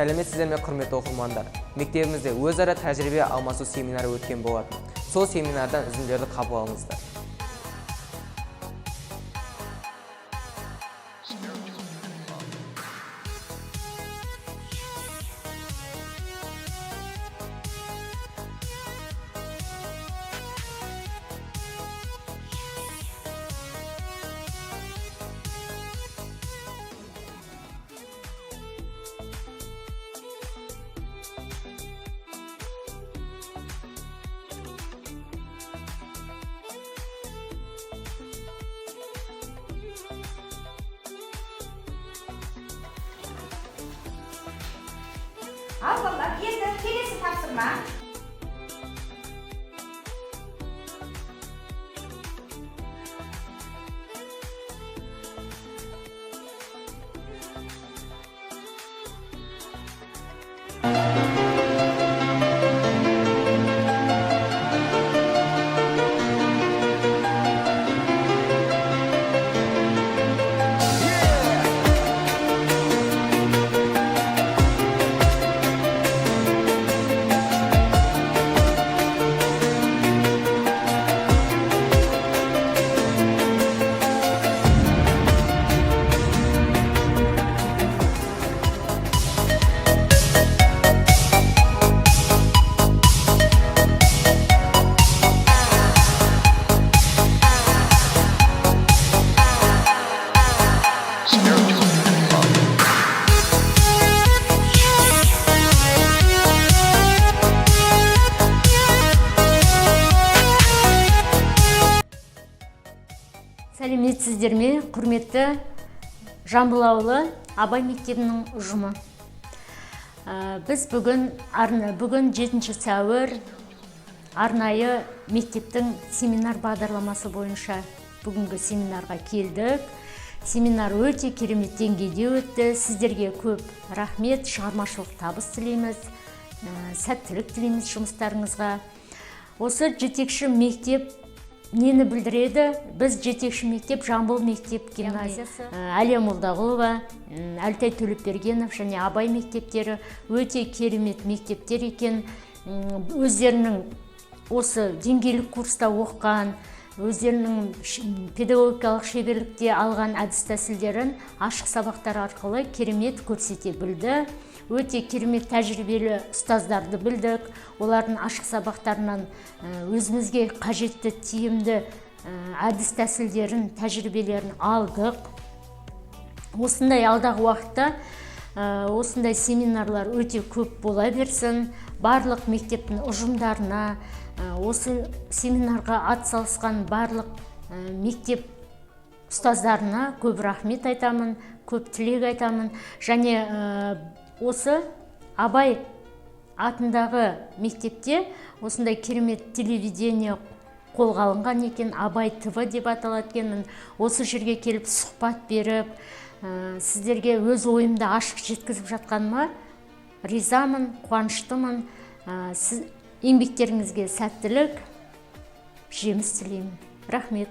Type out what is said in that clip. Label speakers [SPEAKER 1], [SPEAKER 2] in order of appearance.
[SPEAKER 1] Сәлеметсіздер ме, құрметті оқырмандар. Мектебімізде өзара тәжірибе алмасу семинары өткен болатын. Сол семинардан үзінділерді қабыл алыңыздар.
[SPEAKER 2] Al ballar, енді келесі тапсырма.
[SPEAKER 3] Сәлеметсіздер ме, құрметті Жамбыл ауылы Абай мектебінің ұжымы. Біз бүгін 7 сәуір арнайы мектептің семинар бағдарламасы бойынша бүгінгі семинарға келдік. Семинар өте керемет деңгейде өтті. Сіздерге көп рахмет, шығармашылық табыс тілейміз, сәттілік тілейміз жұмыстарыңызға. Осы жетекші мектеп нені білдіреді? Біз жетекші мектеп Жамбыл мектеп гимназиясы, Әлия Молдағұлова, Әлтай Төлепбергенов және Абай мектептері өте керемет мектептер екен. Өздерінің осы деңгейлік курста оқыған, өздерінің педагогикалық шеберлікте алған әдіс тәсілдерін ашық сабақтар арқылы керемет көрсете білді. Өте керемет тәжірибелі ұстаздарды білдік. Олардың ашық сабақтарынан өзімізге қажетті тиімді әдіс тәсілдерін, тәжірибелерін алдық. Осындай алдағы уақытта осындай семинарлар өте көп бола берсін. Барлық мектептің ұжымдарына, осы семинарға атсалысқан барлық мектеп ұстаздарына көп рахмет айтамын, көп тілек айтамын. Және осы Абай атындағы мектепте осындай керемет телевидение қолға алынған екен, Абай ТВ деп аталады екен. Осы жерге келіп сұхбат беріп, сіздерге өз ойымды ашық жеткізіп жатқаныма ризамын, қуаныштымын. Сіз еңбектеріңізге сәттілік, жеміс тілеймін. Рахмет.